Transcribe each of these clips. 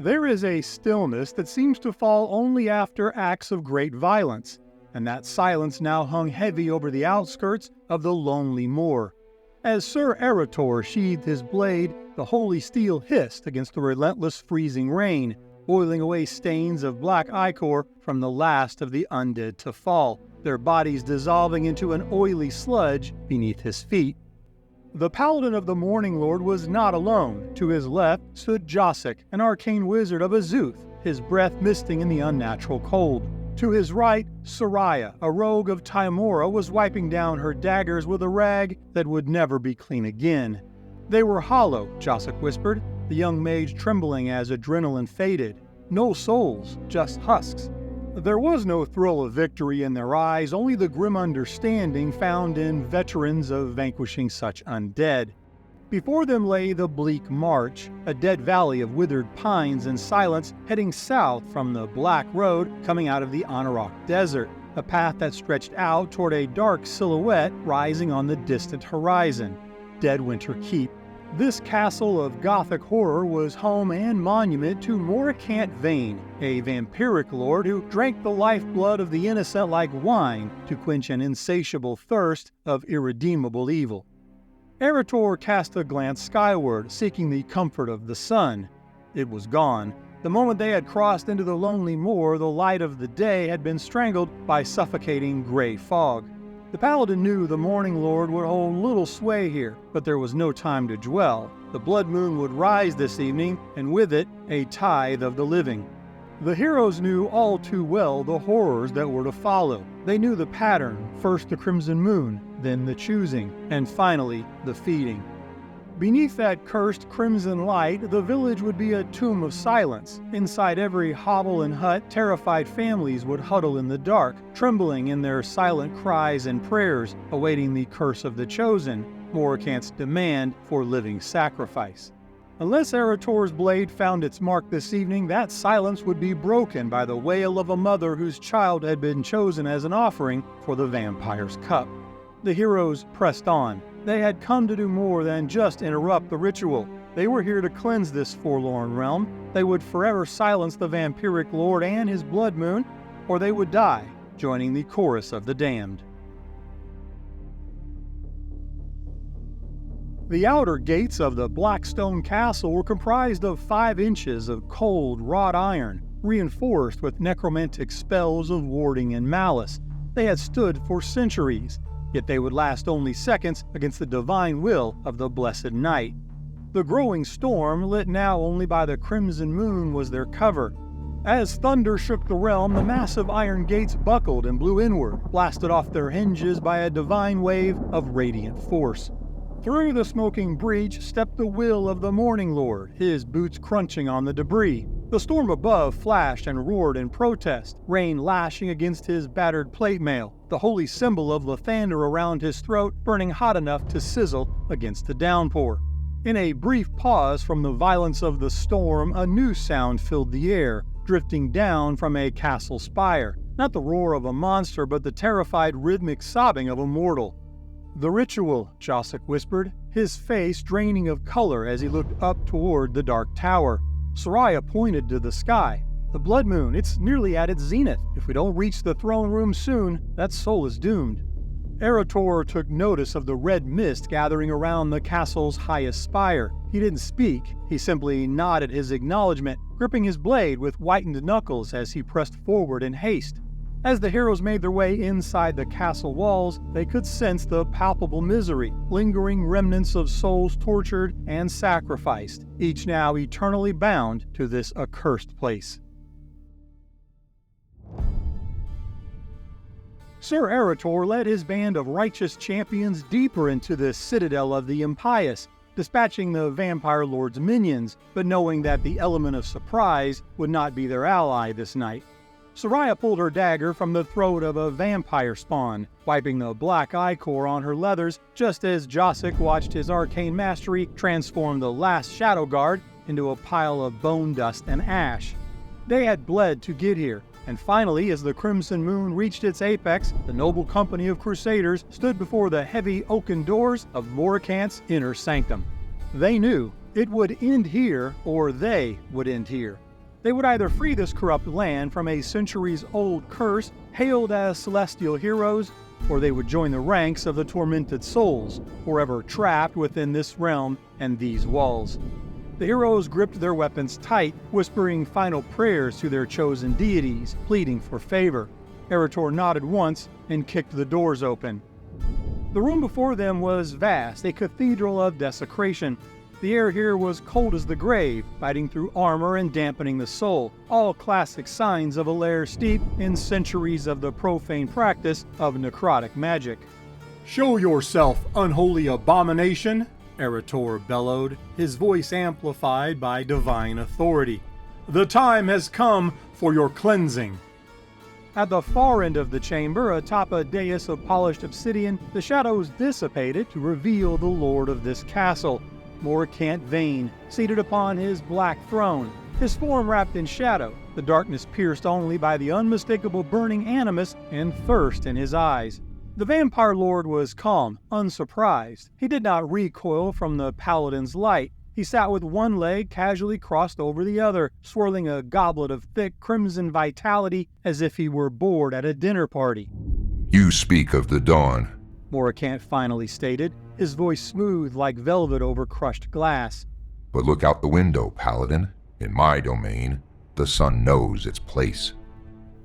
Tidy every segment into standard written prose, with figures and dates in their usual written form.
There is a stillness that seems to fall only after acts of great violence, and that silence now hung heavy over the outskirts of the lonely moor. As Sir Erator sheathed his blade, the holy steel hissed against the relentless freezing rain, boiling away stains of black ichor from the last of the undead to fall, their bodies dissolving into an oily sludge beneath his feet. The Paladin of the Morning Lord was not alone. To his left stood Josic, an arcane wizard of Azuth, his breath misting in the unnatural cold. To his right, Soraya, a rogue of Tymora, was wiping down her daggers with a rag that would never be clean again. They were hollow, Josic whispered, the young mage trembling as adrenaline faded. No souls, just husks. There was no thrill of victory in their eyes, only the grim understanding found in veterans of vanquishing such undead. Before them lay the bleak march, a dead valley of withered pines and silence heading south from the black road coming out of the Anarok Desert, a path that stretched out toward a dark silhouette rising on the distant horizon. Deadwinter Keep. This castle of Gothic horror was home and monument to Moricant Vane, a vampiric lord who drank the lifeblood of the innocent like wine to quench an insatiable thirst of irredeemable evil. Erator cast a glance skyward, seeking the comfort of the sun. It was gone. The moment they had crossed into the lonely moor, the light of the day had been strangled by suffocating gray fog. The Paladin knew the Morning Lord would hold little sway here, but there was no time to dwell. The blood moon would rise this evening, and with it, a tithe of the living. The heroes knew all too well the horrors that were to follow. They knew the pattern, first the crimson moon, then the choosing, and finally the feeding. Beneath that cursed crimson light, the village would be a tomb of silence. Inside every hovel and hut, terrified families would huddle in the dark, trembling in their silent cries and prayers, awaiting the curse of the chosen, Moricant's demand for living sacrifice. Unless Erator's blade found its mark this evening, that silence would be broken by the wail of a mother whose child had been chosen as an offering for the vampire's cup. The heroes pressed on. They had come to do more than just interrupt the ritual. They were here to cleanse this forlorn realm. They would forever silence the vampiric lord and his blood moon, or they would die, joining the chorus of the damned. The outer gates of the black stone castle were comprised of 5 inches of cold, wrought iron, reinforced with necromantic spells of warding and malice. They had stood for centuries, yet they would last only seconds against the divine will of the blessed night. The growing storm, lit now only by the crimson moon, was their cover. As thunder shook the realm, the massive iron gates buckled and blew inward, blasted off their hinges by a divine wave of radiant force. Through the smoking breach stepped the will of the Morning Lord, his boots crunching on the debris. The storm above flashed and roared in protest, rain lashing against his battered plate mail, the holy symbol of Lathander around his throat burning hot enough to sizzle against the downpour. In a brief pause from the violence of the storm, a new sound filled the air, drifting down from a castle spire. Not the roar of a monster, but the terrified rhythmic sobbing of a mortal. "The ritual," Josic whispered, his face draining of color as he looked up toward the dark tower. Soraya pointed to the sky. "The blood moon, it's nearly at its zenith. If we don't reach the throne room soon, that soul is doomed." Erator took notice of the red mist gathering around the castle's highest spire. He didn't speak, he simply nodded his acknowledgement, gripping his blade with whitened knuckles as he pressed forward in haste. As the heroes made their way inside the castle walls, they could sense the palpable misery, lingering remnants of souls tortured and sacrificed, each now eternally bound to this accursed place. Sir Erator led his band of righteous champions deeper into the citadel of the impious, dispatching the vampire lord's minions, but knowing that the element of surprise would not be their ally this night. Soraya pulled her dagger from the throat of a vampire spawn, wiping the black ichor on her leathers just as Josic watched his arcane mastery transform the last shadow guard into a pile of bone dust and ash. They had bled to get here, and finally, as the crimson moon reached its apex, the noble company of crusaders stood before the heavy oaken doors of Moricant's inner sanctum. They knew it would end here, or they would end here. They would either free this corrupt land from a centuries-old curse hailed as celestial heroes, or they would join the ranks of the tormented souls, forever trapped within this realm and these walls. The heroes gripped their weapons tight, whispering final prayers to their chosen deities, pleading for favor. Eretor nodded once and kicked the doors open. The room before them was vast, a cathedral of desecration. The air here was cold as the grave, biting through armor and dampening the soul, all classic signs of a lair steeped in centuries of the profane practice of necrotic magic. "Show yourself, unholy abomination!" Eretor bellowed, his voice amplified by divine authority. "The time has come for your cleansing." At the far end of the chamber, atop a dais of polished obsidian, the shadows dissipated to reveal the lord of this castle, Moricant Vane, seated upon his black throne, his form wrapped in shadow, the darkness pierced only by the unmistakable burning animus and thirst in his eyes. The vampire lord was calm, unsurprised. He did not recoil from the paladin's light. He sat with one leg casually crossed over the other, swirling a goblet of thick crimson vitality as if he were bored at a dinner party. "You speak of the dawn," Moricant finally stated, his voice smooth like velvet over crushed glass. "But look out the window, Paladin. In my domain, the sun knows its place."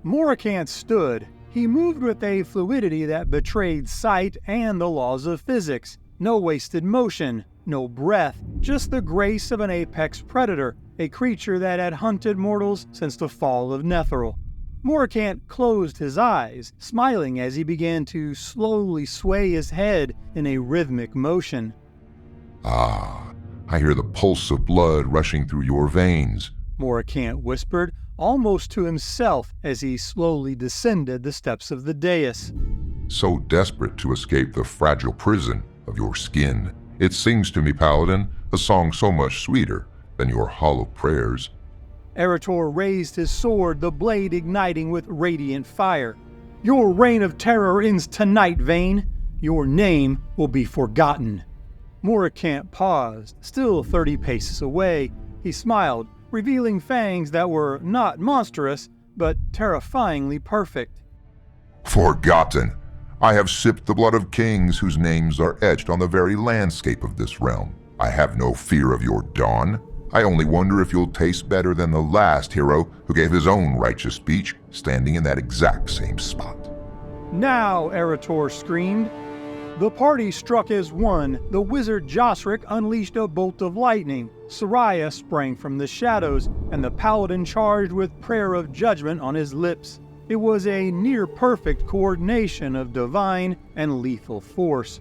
Moricant stood. He moved with a fluidity that betrayed sight and the laws of physics. No wasted motion, no breath, just the grace of an apex predator, a creature that had hunted mortals since the fall of Netheril. Moricant closed his eyes, smiling as he began to slowly sway his head in a rhythmic motion. "Ah, I hear the pulse of blood rushing through your veins," Moricant whispered, almost to himself as he slowly descended the steps of the dais. "So desperate to escape the fragile prison of your skin. It sings to me, Paladin, a song so much sweeter than your hollow prayers." Eretor raised his sword, the blade igniting with radiant fire. "Your reign of terror ends tonight, Vane. Your name will be forgotten." Moricant paused, still 30 paces away. He smiled, revealing fangs that were not monstrous, but terrifyingly perfect. "Forgotten! I have sipped the blood of kings whose names are etched on the very landscape of this realm. I have no fear of your dawn. I only wonder if you'll taste better than the last hero who gave his own righteous speech, standing in that exact same spot." "Now!" Eretor screamed. The party struck as one. The wizard Josric unleashed a bolt of lightning. Soraya sprang from the shadows, and the paladin charged with prayer of judgment on his lips. It was a near-perfect coordination of divine and lethal force.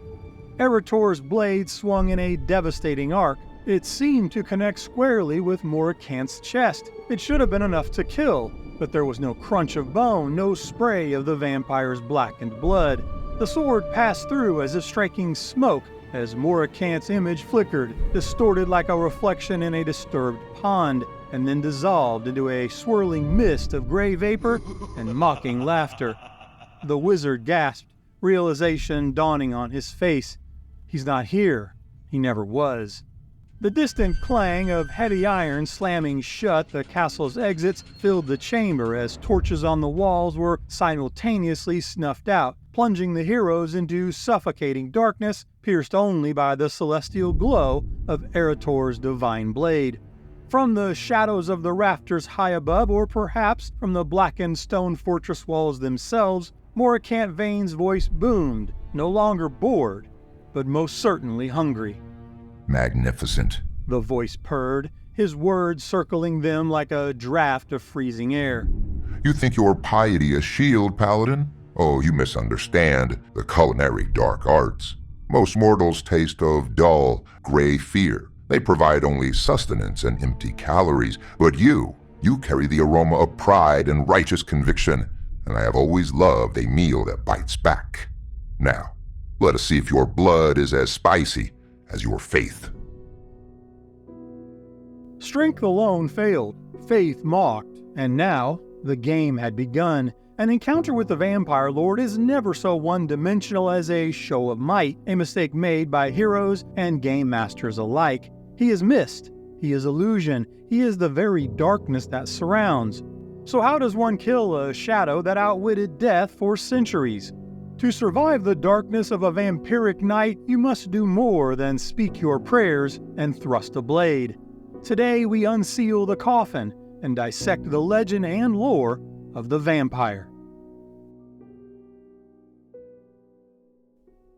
Eretor's blade swung in a devastating arc. It seemed to connect squarely with Moricant's chest. It should have been enough to kill, but there was no crunch of bone, no spray of the vampire's blackened blood. The sword passed through as if striking smoke, as Moricant's image flickered, distorted like a reflection in a disturbed pond, and then dissolved into a swirling mist of gray vapor and mocking laughter. The wizard gasped, realization dawning on his face. He's not here. He never was. The distant clang of heavy iron slamming shut the castle's exits filled the chamber as torches on the walls were simultaneously snuffed out, plunging the heroes into suffocating darkness, pierced only by the celestial glow of Eretor's divine blade. From the shadows of the rafters high above, or perhaps from the blackened stone fortress walls themselves, Moricant Vane's voice boomed, no longer bored, but most certainly hungry. "Magnificent," the voice purred, his words circling them like a draft of freezing air. "You think your piety a shield, Paladin? Oh, you misunderstand the culinary dark arts. Most mortals taste of dull, gray fear. They provide only sustenance and empty calories, but you carry the aroma of pride and righteous conviction, and I have always loved a meal that bites back. Now, let us see if your blood is as spicy as your faith." Strength alone failed, faith mocked, and now the game had begun. An encounter with the Vampire Lord is never so one-dimensional as a show of might, a mistake made by heroes and game masters alike. He is missed, He is illusion. He is the very darkness that surrounds. So how does one kill a shadow that outwitted death for centuries? To survive the darkness of a vampiric night, you must do more than speak your prayers and thrust a blade. Today we unseal the coffin and dissect the legend and lore of the vampire.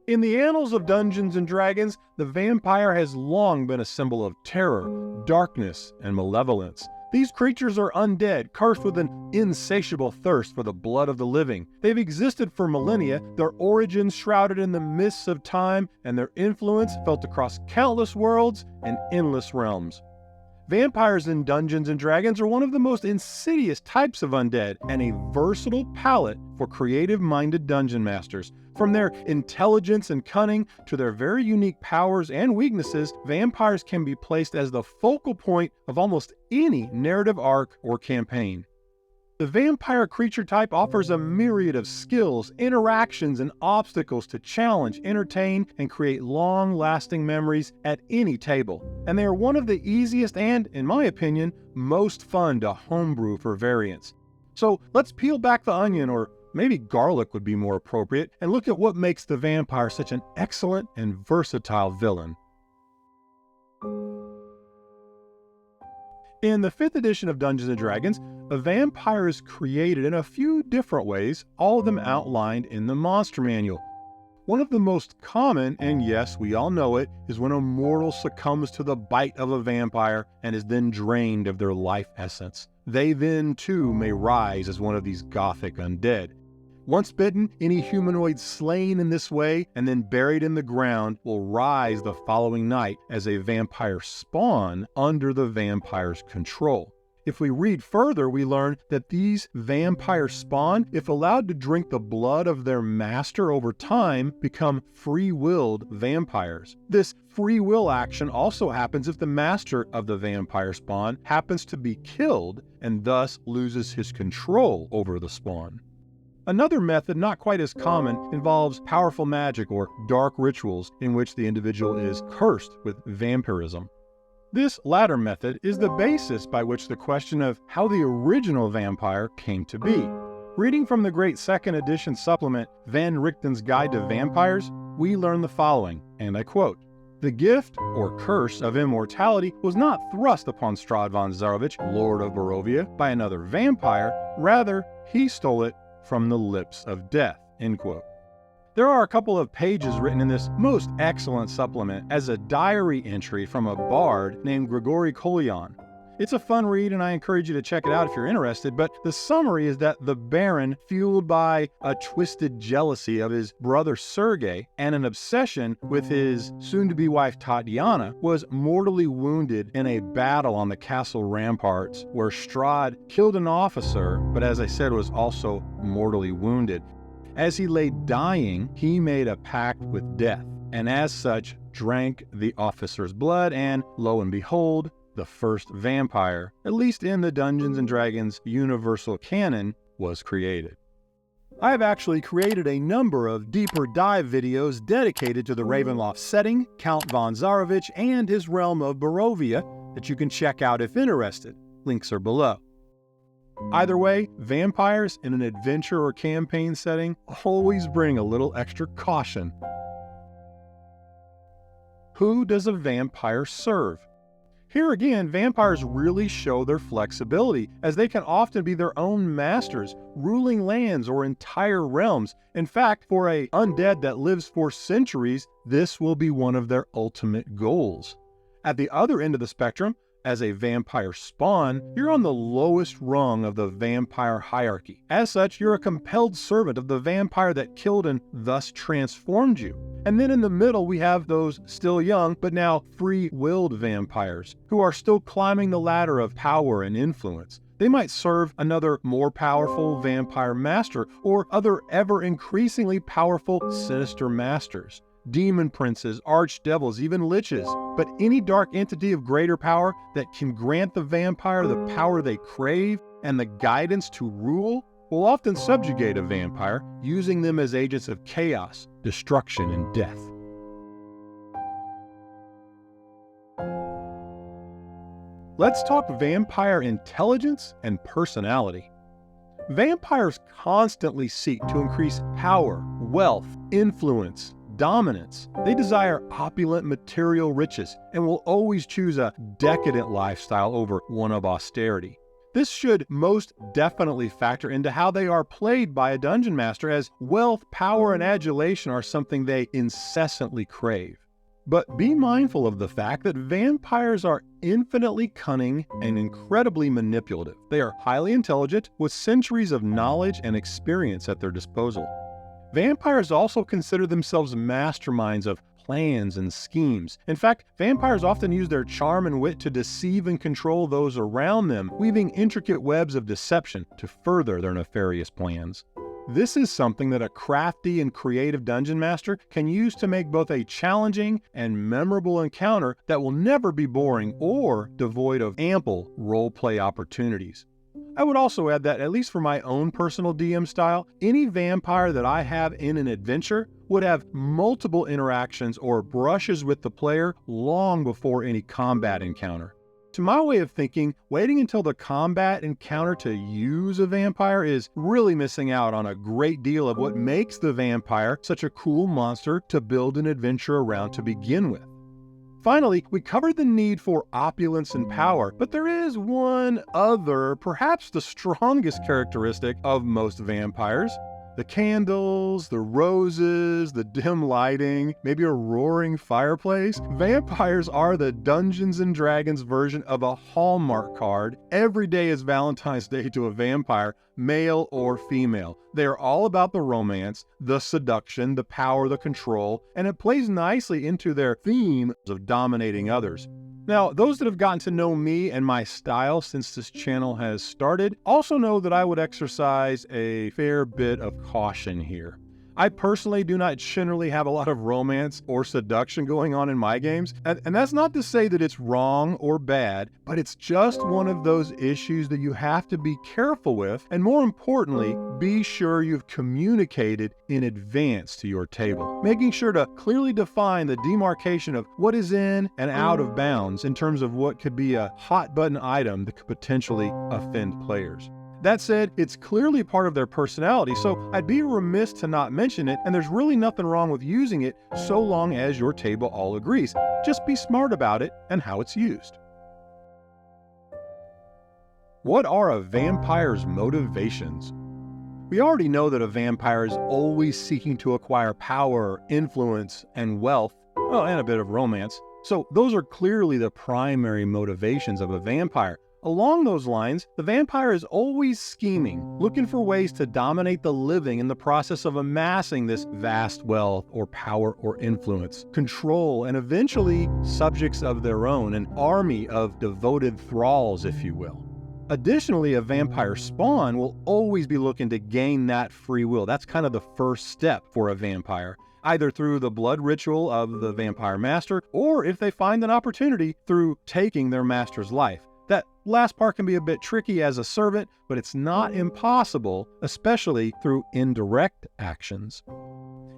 In the annals of Dungeons & Dragons, the vampire has long been a symbol of terror, darkness, and malevolence. These creatures are undead, cursed with an insatiable thirst for the blood of the living. They've existed for millennia, their origins shrouded in the mists of time, and their influence felt across countless worlds and endless realms. Vampires in Dungeons & Dragons are one of the most insidious types of undead, and a versatile palette for creative-minded dungeon masters. From their intelligence and cunning to their very unique powers and weaknesses, vampires can be placed as the focal point of almost any narrative arc or campaign. The vampire creature type offers a myriad of skills, interactions, and obstacles to challenge, entertain, and create long-lasting memories at any table. And they are one of the easiest and, in my opinion, most fun to homebrew for variants. So let's peel back the onion, or maybe garlic would be more appropriate, and look at what makes the vampire such an excellent and versatile villain. In the 5th edition of Dungeons & Dragons, a vampire is created in a few different ways, all of them outlined in the monster manual. One of the most common, and yes, we all know it, is when a mortal succumbs to the bite of a vampire and is then drained of their life essence. They then, too, may rise as one of these gothic undead. Once bitten, any humanoid slain in this way and then buried in the ground will rise the following night as a vampire spawn under the vampire's control. If we read further, we learn that these vampire spawn, if allowed to drink the blood of their master over time, become free-willed vampires. This free will action also happens if the master of the vampire spawn happens to be killed and thus loses his control over the spawn. Another method, not quite as common, involves powerful magic or dark rituals in which the individual is cursed with vampirism. This latter method is the basis by which the question of how the original vampire came to be. Reading from the great 2nd edition supplement, Van Richten's Guide to Vampires, we learn the following, and I quote, "The gift, or curse, of immortality was not thrust upon Strahd von Zarovich, Lord of Barovia, by another vampire, rather, he stole it from the lips of death," end quote. There are a couple of pages written in this most excellent supplement as a diary entry from a bard named Grigory Kolyan. It's a fun read and I encourage you to check it out if you're interested, but the summary is that the Baron, fueled by a twisted jealousy of his brother Sergei and an obsession with his soon-to-be wife Tatiana, was mortally wounded in a battle on the castle ramparts where Strahd killed an officer, but as I said, was also mortally wounded. As he lay dying, he made a pact with death, and as such, drank the officer's blood, and lo and behold, the first vampire, at least in the Dungeons & Dragons universal canon, was created. I have actually created a number of deeper dive videos dedicated to the Ravenloft setting, Count von Zarovich, and his realm of Barovia that you can check out if interested. Links are below. Either way, vampires in an adventure or campaign setting always bring a little extra caution. Who does a vampire serve? Here again, vampires really show their flexibility, as they can often be their own masters, ruling lands or entire realms. In fact, for an undead that lives for centuries, this will be one of their ultimate goals. At the other end of the spectrum, as a vampire spawn, you're on the lowest rung of the vampire hierarchy. As such, you're a compelled servant of the vampire that killed and thus transformed you. And then in the middle, we have those still young, but now free-willed vampires, who are still climbing the ladder of power and influence. They might serve another more powerful vampire master, or other ever-increasingly powerful sinister masters. Demon princes, archdevils, even liches, but any dark entity of greater power that can grant the vampire the power they crave and the guidance to rule will often subjugate a vampire, using them as agents of chaos, destruction, and death. let's talk vampire intelligence and personality. Vampires constantly seek to increase power, wealth, influence, dominance. They desire opulent material riches and will always choose a decadent lifestyle over one of austerity. This should most definitely factor into how they are played by a dungeon master, as wealth, power, and adulation are something they incessantly crave. But be mindful of the fact that vampires are infinitely cunning and incredibly manipulative. They are highly intelligent, with centuries of knowledge and experience at their disposal. Vampires also consider themselves masterminds of plans and schemes. In fact, vampires often use their charm and wit to deceive and control those around them, weaving intricate webs of deception to further their nefarious plans. This is something that a crafty and creative dungeon master can use to make both a challenging and memorable encounter that will never be boring or devoid of ample roleplay opportunities. I would also add that, at least for my own personal DM style, any vampire that I have in an adventure would have multiple interactions or brushes with the player long before any combat encounter. To my way of thinking, waiting until the combat encounter to use a vampire is really missing out on a great deal of what makes the vampire such a cool monster to build an adventure around to begin with. Finally, we covered the need for opulence and power, but there is one other, perhaps the strongest characteristic of most vampires. The candles, the roses, the dim lighting, maybe a roaring fireplace. Vampires are the Dungeons & Dragons version of a Hallmark card. Every day is Valentine's Day to a vampire, male or female. They are all about the romance, the seduction, the power, the control, and it plays nicely into their theme of dominating others. Now, those that have gotten to know me and my style since this channel has started also know that I would exercise a fair bit of caution here. I personally do not generally have a lot of romance or seduction going on in my games, and that's not to say that it's wrong or bad, but it's just one of those issues that you have to be careful with, and more importantly, be sure you've communicated in advance to your table, making sure to clearly define the demarcation of what is in and out of bounds in terms of what could be a hot button item that could potentially offend players. That said, it's clearly part of their personality, so I'd be remiss to not mention it, and there's really nothing wrong with using it so long as your table all agrees. Just be smart about it and how it's used. What are a vampire's motivations? We already know that a vampire is always seeking to acquire power, influence, and wealth, well, and a bit of romance. So those are clearly the primary motivations of a vampire. Along those lines, the vampire is always scheming, looking for ways to dominate the living in the process of amassing this vast wealth or power or influence, control, and eventually subjects of their own, an army of devoted thralls, if you will. Additionally, a vampire spawn will always be looking to gain that free will. That's kind of the first step for a vampire, either through the blood ritual of the vampire master, or if they find an opportunity, through taking their master's life. That last part can be a bit tricky as a servant, but it's not impossible, especially through indirect actions.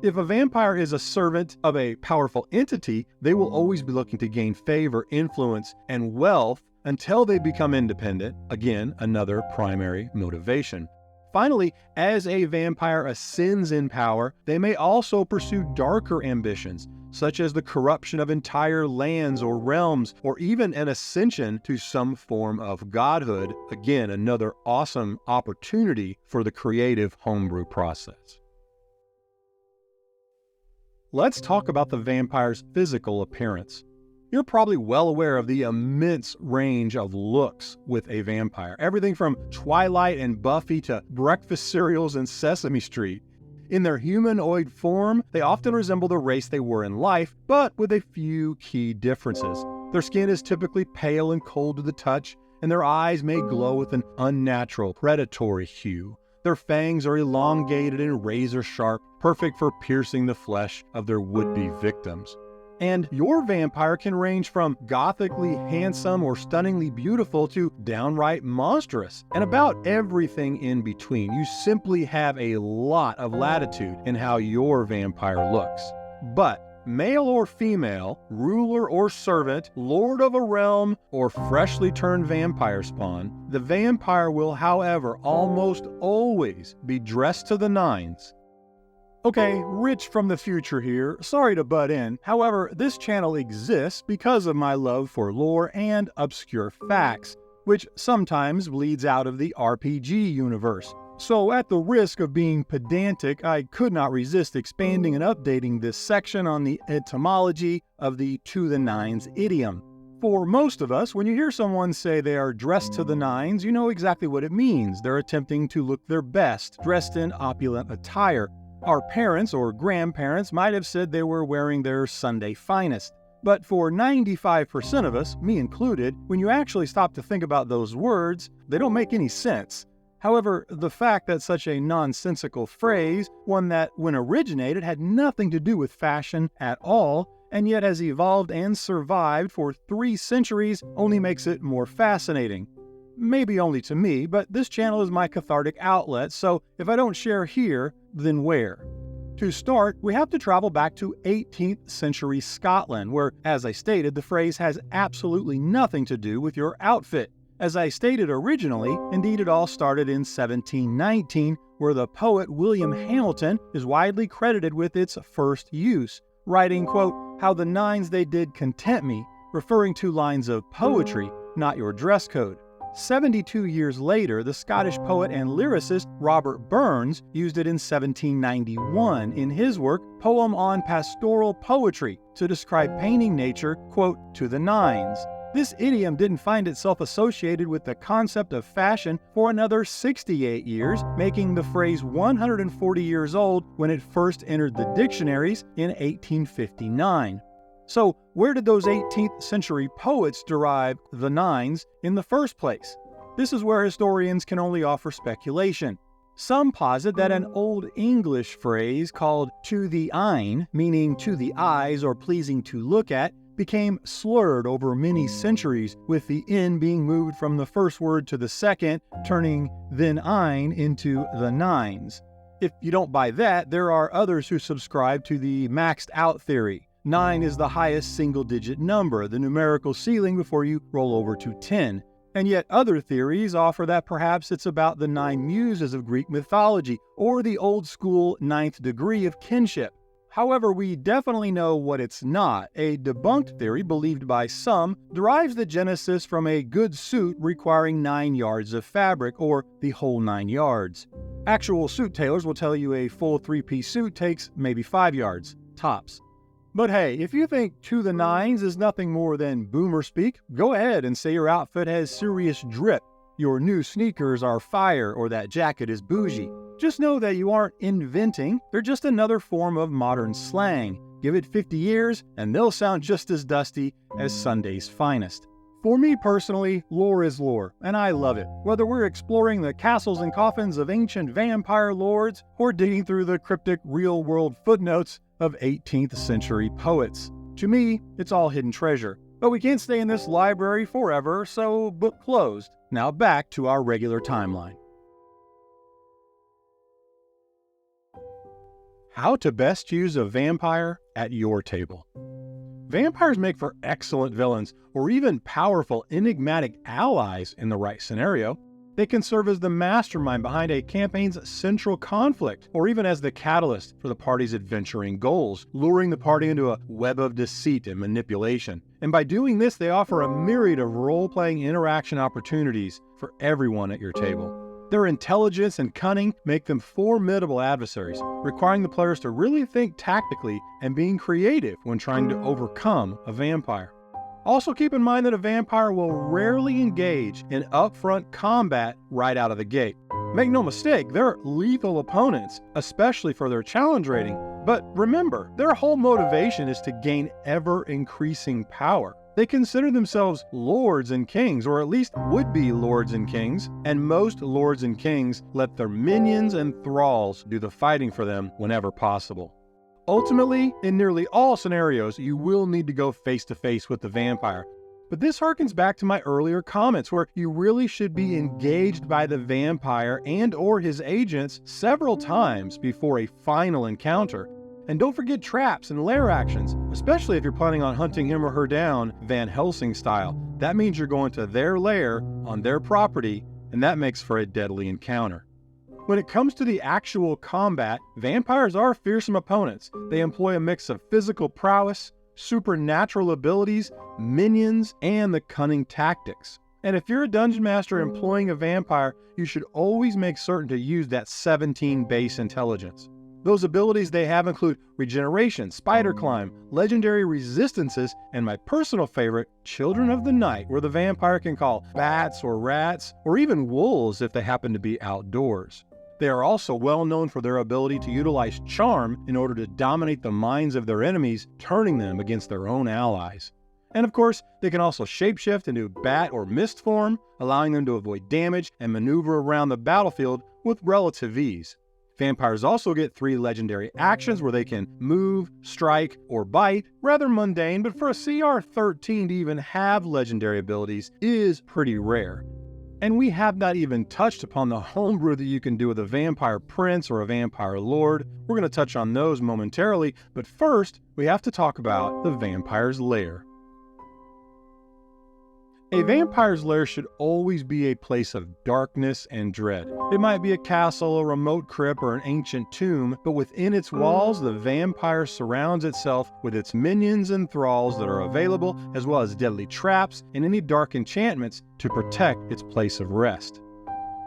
If a vampire is a servant of a powerful entity, they will always be looking to gain favor, influence, and wealth until they become independent. Again, another primary motivation. Finally, as a vampire ascends in power, they may also pursue darker ambitions, such as the corruption of entire lands or realms, or even an ascension to some form of godhood. Again, another awesome opportunity for the creative homebrew process. Let's talk about the vampire's physical appearance. You're probably well aware of the immense range of looks with a vampire. Everything from Twilight and Buffy to breakfast cereals and Sesame Street. In their humanoid form, they often resemble the race they were in life, but with a few key differences. Their skin is typically pale and cold to the touch, and their eyes may glow with an unnatural, predatory hue. Their fangs are elongated and razor sharp, perfect for piercing the flesh of their would-be victims. And your vampire can range from gothically handsome or stunningly beautiful to downright monstrous, and about everything in between. You simply have a lot of latitude in how your vampire looks. But Male or female, ruler or servant, lord of a realm, or freshly turned vampire spawn, the vampire will, however, almost always be dressed to the nines. Okay, Rich from the future here, sorry to butt in. However, this channel exists because of my love for lore and obscure facts, which sometimes bleeds out of the RPG universe. So at the risk of being pedantic, I could not resist expanding and updating this section on the etymology of the to the nines idiom. For most of us, when you hear someone say they are dressed to the nines, you know exactly what it means. They're attempting to look their best, dressed in opulent attire. Our parents or grandparents might have said they were wearing their Sunday finest. But for 95% of us, me included, when you actually stop to think about those words, they don't make any sense. However, the fact that such a nonsensical phrase, one that when originated had nothing to do with fashion at all, and yet has evolved and survived for 3 centuries, only makes it more fascinating. Maybe only to me, but this channel is my cathartic outlet, so if I don't share here, then where? To start, we have to travel back to 18th century Scotland, where, as I stated, the phrase has absolutely nothing to do with your outfit. As I stated originally, indeed it all started in 1719, where the poet William Hamilton is widely credited with its first use, writing, quote, "How the nines they did content me," referring to lines of poetry, not your dress code. 72 years later, the Scottish poet and lyricist Robert Burns used it in 1791 in his work Poem on Pastoral Poetry to describe painting nature, quote, "to the nines." This idiom didn't find itself associated with the concept of fashion for another 68 years, making the phrase 140 years old when it first entered the dictionaries in 1859. So where did those 18th century poets derive the nines in the first place? This is where historians can only offer speculation. Some posit that an Old English phrase called to the eyne, meaning to the eyes or pleasing to look at, became slurred over many centuries, with the N being moved from the first word to the second, turning then eyne into the nines. If you don't buy that, there are others who subscribe to the maxed out theory. 9 is the highest single-digit number, the numerical ceiling before you roll over to 10. And yet other theories offer that perhaps it's about the 9 muses of Greek mythology, or the old-school 9th degree of kinship. However, we definitely know what it's not. A debunked theory believed by some derives the genesis from a good suit requiring 9 yards of fabric, or the whole 9 yards. Actual suit tailors will tell you a full 3-piece suit takes maybe 5 yards, tops. But hey, if you think to the nines is nothing more than boomer speak, go ahead and say your outfit has serious drip, your new sneakers are fire, or that jacket is bougie. Just know that you aren't inventing, they're just another form of modern slang. Give it 50 years, and they'll sound just as dusty as Sunday's finest. For me personally, lore is lore, and I love it. Whether we're exploring the castles and coffins of ancient vampire lords, or digging through the cryptic real-world footnotes of 18th century poets. To me, it's all hidden treasure. But we can't stay in this library forever, so book closed. Now back to our regular timeline. How to best use a vampire at your table. Vampires make for excellent villains, or even powerful, enigmatic allies in the right scenario. They can serve as the mastermind behind a campaign's central conflict, or even as the catalyst for the party's adventuring goals, luring the party into a web of deceit and manipulation. And by doing this, they offer a myriad of role-playing interaction opportunities for everyone at your table. Their intelligence and cunning make them formidable adversaries, requiring the players to really think tactically and being creative when trying to overcome a vampire. Also keep in mind that a vampire will rarely engage in upfront combat right out of the gate. Make no mistake, they're lethal opponents, especially for their challenge rating. But remember, their whole motivation is to gain ever-increasing power. They consider themselves lords and kings, or at least would-be lords and kings, and most lords and kings let their minions and thralls do the fighting for them whenever possible. Ultimately, in nearly all scenarios, you will need to go face-to-face with the vampire. But this harkens back to my earlier comments, where you really should be engaged by the vampire and/or his agents several times before a final encounter. And don't forget traps and lair actions, especially if you're planning on hunting him or her down Van Helsing style. That means you're going to their lair on their property, and that makes for a deadly encounter. When it comes to the actual combat, vampires are fearsome opponents. They employ a mix of physical prowess, supernatural abilities, minions, and the cunning tactics. And if you're a dungeon master employing a vampire, you should always make certain to use that 17 base intelligence. Those abilities they have include regeneration, spider climb, legendary resistances, and my personal favorite, Children of the Night, where the vampire can call bats or rats, or even wolves if they happen to be outdoors. They are also well known for their ability to utilize charm in order to dominate the minds of their enemies, turning them against their own allies. And of course, they can also shapeshift into bat or mist form, allowing them to avoid damage and maneuver around the battlefield with relative ease. Vampires also get 3 legendary actions where they can move, strike, or bite. Rather mundane, but for a CR 13 to even have legendary abilities is pretty rare. And we have not even touched upon the homebrew that you can do with a vampire prince or a vampire lord. We're going to touch on those momentarily, but first, we have to talk about the vampire's lair. A vampire's lair should always be a place of darkness and dread. It might be a castle, a remote crypt, or an ancient tomb, but within its walls, the vampire surrounds itself with its minions and thralls that are available, as well as deadly traps and any dark enchantments to protect its place of rest.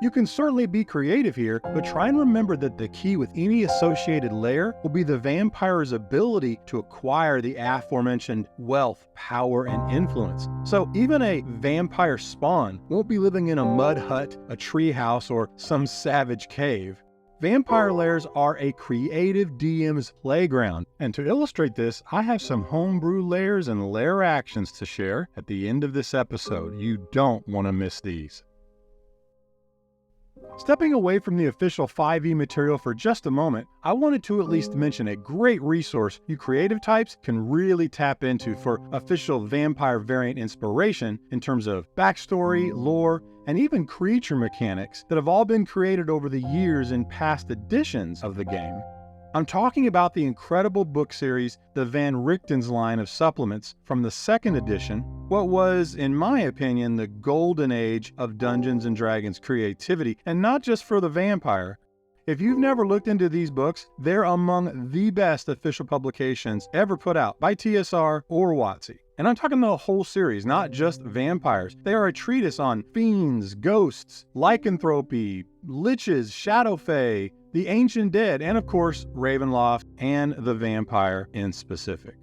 You can certainly be creative here, but try and remember that the key with any associated lair will be the vampire's ability to acquire the aforementioned wealth, power, and influence. So even a vampire spawn won't be living in a mud hut, a treehouse, or some savage cave. Vampire lairs are a creative DM's playground, and to illustrate this, I have some homebrew lairs and lair actions to share at the end of this episode. You don't want to miss these. Stepping away from the official 5e material for just a moment, I wanted to at least mention a great resource you creative types can really tap into for official vampire variant inspiration in terms of backstory, lore, and even creature mechanics that have all been created over the years in past editions of the game. I'm talking about the incredible book series, the Van Richten's line of supplements from the 2nd edition, what was, in my opinion, the golden age of Dungeons & Dragons creativity, and not just for the vampire. If you've never looked into these books, they're among the best official publications ever put out by TSR or WotC. And I'm talking the whole series, not just vampires. They are a treatise on fiends, ghosts, lycanthropy, liches, shadow fae, the ancient dead, and of course, Ravenloft and the vampire in specific.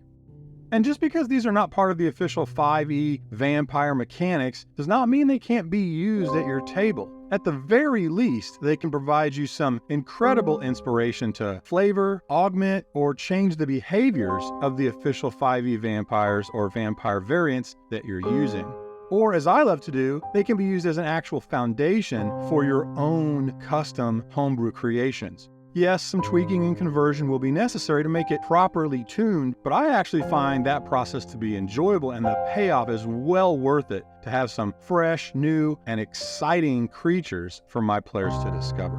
And just because these are not part of the official 5e vampire mechanics does not mean they can't be used at your table. At the very least, they can provide you some incredible inspiration to flavor, augment, or change the behaviors of the official 5e vampires or vampire variants that you're using. Or, as I love to do, they can be used as an actual foundation for your own custom homebrew creations. Yes, some tweaking and conversion will be necessary to make it properly tuned, but I actually find that process to be enjoyable, and the payoff is well worth it to have some fresh, new, and exciting creatures for my players to discover.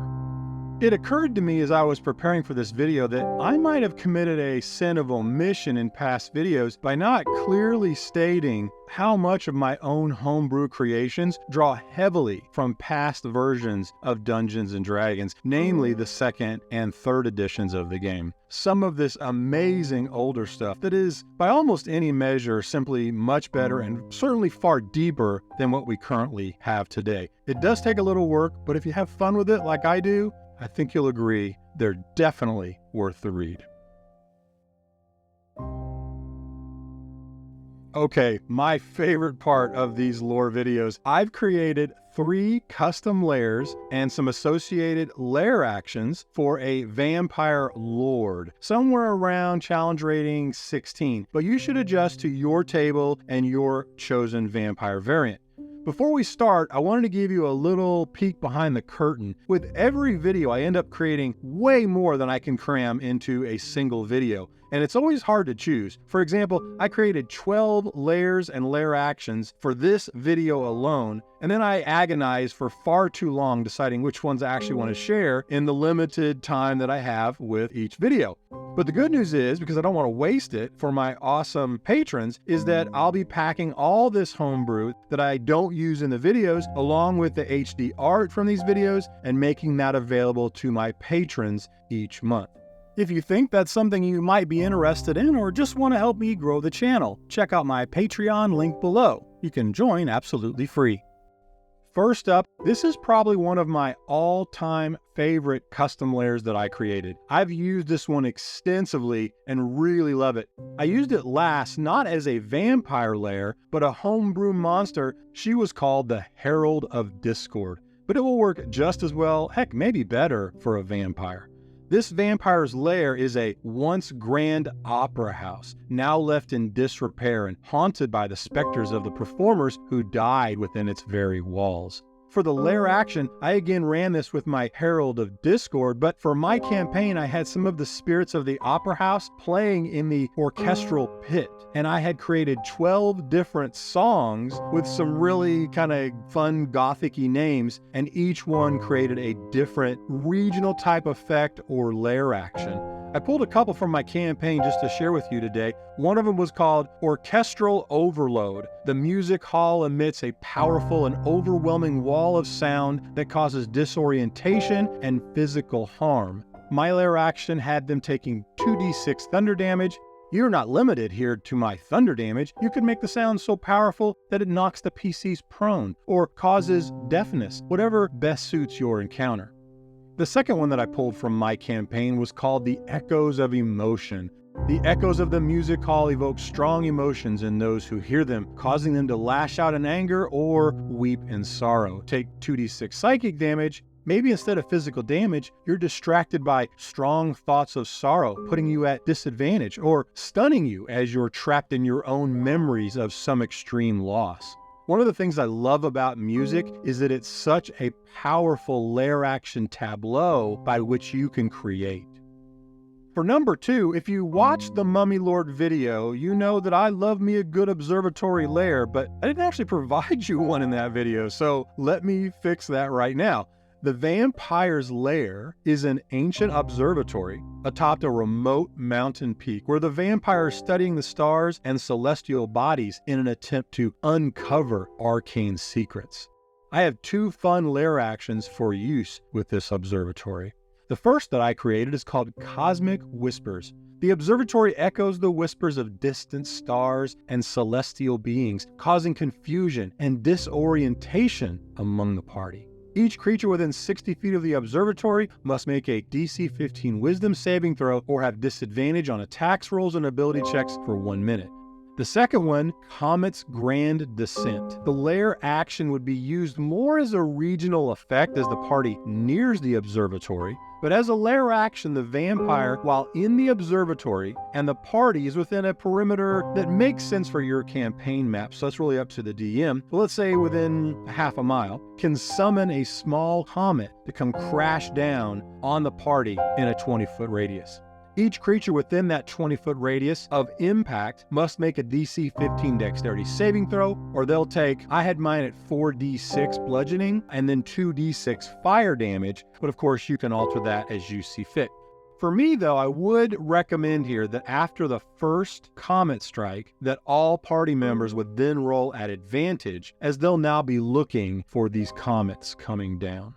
It occurred to me as I was preparing for this video that I might have committed a sin of omission in past videos by not clearly stating how much of my own homebrew creations draw heavily from past versions of Dungeons & Dragons, namely the 2nd and 3rd editions of the game. Some of this amazing older stuff that is, by almost any measure, simply much better and certainly far deeper than what we currently have today. It does take a little work, but if you have fun with it like I do, I think you'll agree they're definitely worth the read. Okay, my favorite part of these lore videos, I've created 3 custom lairs and some associated lair actions for a vampire lord, somewhere around challenge rating 16, but you should adjust to your table and your chosen vampire variant. Before we start, I wanted to give you a little peek behind the curtain. With every video, I end up creating way more than I can cram into a single video, and it's always hard to choose. For example, I created 12 lairs and lair actions for this video alone, and then I agonized for far too long deciding which ones I actually want to share in the limited time that I have with each video. But the good news is, because I don't want to waste it for my awesome patrons, is that I'll be packing all this homebrew that I don't use in the videos along with the HD art from these videos and making that available to my patrons each month. If you think that's something you might be interested in or just want to help me grow the channel, check out my Patreon link below. You can join absolutely free. First up, this is probably one of my all-time favorite custom lairs that I created. I've used this one extensively and really love it. I used it last not as a vampire lair, but a homebrew monster. She was called the Herald of Discord, but it will work just as well, heck, maybe better for a vampire. This vampire's lair is a once grand opera house, now left in disrepair and haunted by the specters of the performers who died within its very walls. For the Lair action, I again ran this with my Herald of Discord, but for my campaign I had some of the spirits of the opera house playing in the orchestral pit, and I had created 12 different songs with some really kind of fun gothic-y names, and each one created a different regional type effect or lair action. I pulled a couple from my campaign just to share with you today. One of them was called Orchestral Overload. The music hall emits a powerful and overwhelming wall of sound that causes disorientation and physical harm. My lair action had them taking 2d6 thunder damage. You're not limited here to my thunder damage. You could make the sound so powerful that it knocks the PCs prone or causes deafness, whatever best suits your encounter. The second one that I pulled from my campaign was called the Echoes of Emotion. The echoes of the music hall evoke strong emotions in those who hear them, causing them to lash out in anger or weep in sorrow. Take 2d6 psychic damage. Maybe instead of physical damage, you're distracted by strong thoughts of sorrow, putting you at disadvantage, or stunning you as you're trapped in your own memories of some extreme loss. One of the things I love about music is that it's such a powerful lair action tableau by which you can create. For number 2, if you watched the Mummy Lord video, you know that I love me a good observatory lair, but I didn't actually provide you one in that video, so let me fix that right now. The Vampire's Lair is an ancient observatory atop a remote mountain peak where the vampire is studying the stars and celestial bodies in an attempt to uncover arcane secrets. I have 2 fun lair actions for use with this observatory. The first that I created is called Cosmic Whispers. The observatory echoes the whispers of distant stars and celestial beings, causing confusion and disorientation among the party. Each creature within 60 feet of the observatory must make a DC 15 Wisdom saving throw or have disadvantage on attacks rolls and ability checks for 1 minute. The second one, Comet's Grand Descent. The lair action would be used more as a regional effect as the party nears the observatory, but as a lair action, the vampire, while in the observatory, and the party is within a perimeter that makes sense for your campaign map, so that's really up to the DM, but let's say within half a mile, can summon a small comet to come crash down on the party in a 20-foot radius. Each creature within that 20-foot radius of impact must make a DC 15 dexterity saving throw, or they'll take, I had mine at 4d6 bludgeoning and then 2d6 fire damage, but of course you can alter that as you see fit. For me though, I would recommend here that after the first comet strike, that all party members would then roll at advantage, as they'll now be looking for these comets coming down.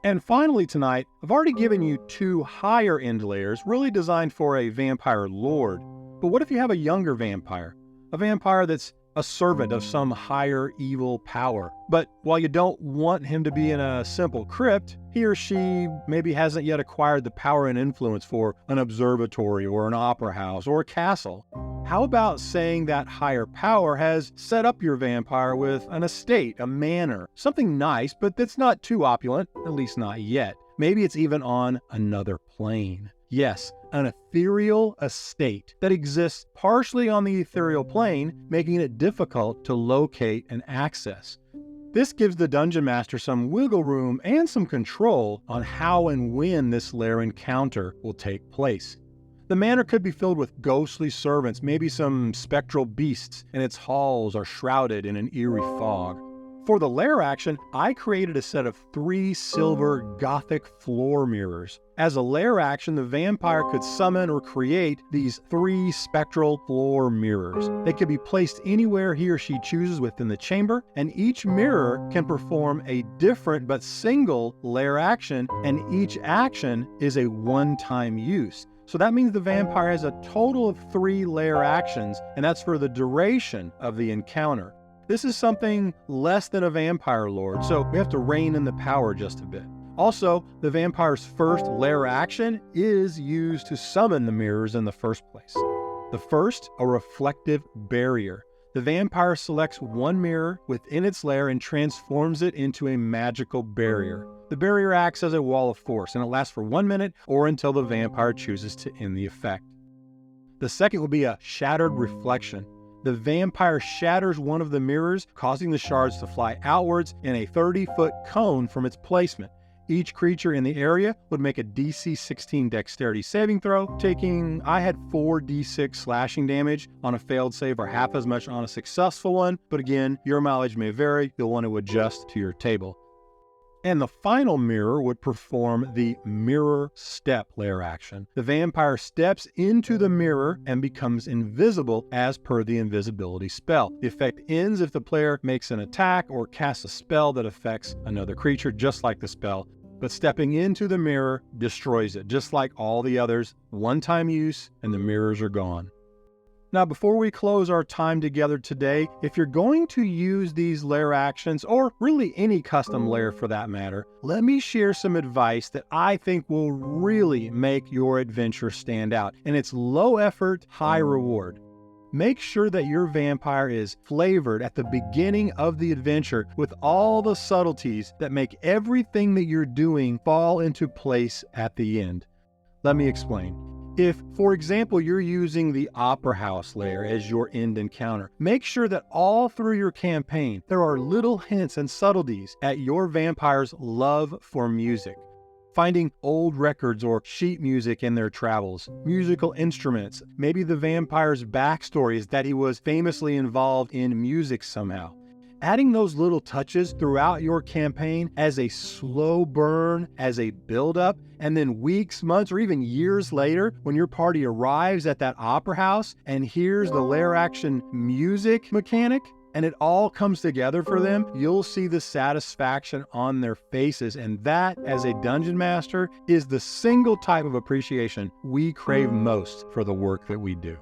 And finally tonight, I've already given you 2 higher end lairs really designed for a vampire lord. But what if you have a younger vampire? A vampire that's a servant of some higher evil power. But while you don't want him to be in a simple crypt, he or she maybe hasn't yet acquired the power and influence for an observatory or an opera house or a castle. How about saying that higher power has set up your vampire with an estate, a manor, something nice, but that's not too opulent, at least not yet. Maybe it's even on another plane. Yes, an ethereal estate that exists partially on the ethereal plane, making it difficult to locate and access. This gives the Dungeon Master some wiggle room and some control on how and when this lair encounter will take place. The manor could be filled with ghostly servants, maybe some spectral beasts, and its halls are shrouded in an eerie fog. For the lair action, I created a set of 3 silver gothic floor mirrors. As a lair action, the vampire could summon or create these 3 spectral floor mirrors. They could be placed anywhere he or she chooses within the chamber, and each mirror can perform a different but single lair action, and each action is a one-time use. So that means the vampire has a total of 3 lair actions, and that's for the duration of the encounter. This is something less than a vampire lord, so we have to rein in the power just a bit. Also, the vampire's first lair action is used to summon the mirrors in the first place. The first, a reflective barrier. The vampire selects one mirror within its lair and transforms it into a magical barrier. The barrier acts as a wall of force, and it lasts for 1 minute or until the vampire chooses to end the effect. The second will be a shattered reflection. The vampire shatters one of the mirrors, causing the shards to fly outwards in a 30-foot cone from its placement. Each creature in the area would make a DC 16 dexterity saving throw, I had 4 D6 slashing damage on a failed save or half as much on a successful one, but again, your mileage may vary, you'll want to adjust to your table. And the final mirror would perform the mirror step lair action. The vampire steps into the mirror and becomes invisible as per the invisibility spell. The effect ends if the player makes an attack or casts a spell that affects another creature, just like the spell. But stepping into the mirror destroys it, just like all the others. One-time use, and the mirrors are gone. Now, before we close our time together today, if you're going to use these lair actions, or really any custom lair for that matter, let me share some advice that I think will really make your adventure stand out. And it's low effort, high reward. Make sure that your vampire is flavored at the beginning of the adventure with all the subtleties that make everything that you're doing fall into place at the end. Let me explain. If, for example, you're using the Opera House lair as your end encounter, make sure that all through your campaign, there are little hints and subtleties at your vampire's love for music. Finding old records or sheet music in their travels, musical instruments, maybe the vampire's backstory is that he was famously involved in music somehow. Adding those little touches throughout your campaign as a slow burn, as a build-up, and then weeks, months, or even years later, when your party arrives at that opera house and hears the lair action music mechanic, and it all comes together for them, you'll see the satisfaction on their faces. And that, as a dungeon master, is the single type of appreciation we crave most for the work that we do.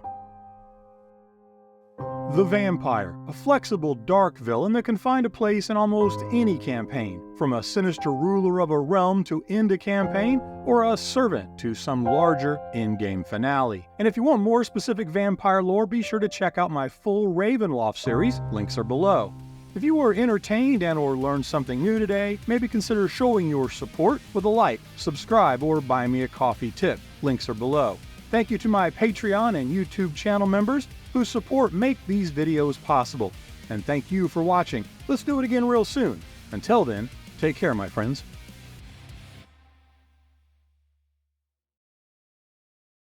The Vampire, a flexible, dark villain that can find a place in almost any campaign, from a sinister ruler of a realm to end a campaign, or a servant to some larger in-game finale. And if you want more specific vampire lore, be sure to check out my full Ravenloft series, links are below. If you were entertained and or learned something new today, maybe consider showing your support with a like, subscribe, or buy me a coffee tip, links are below. Thank you to my Patreon and YouTube channel members whose support make these videos possible. And thank you for watching. Let's do it again real soon. Until then, take care, my friends.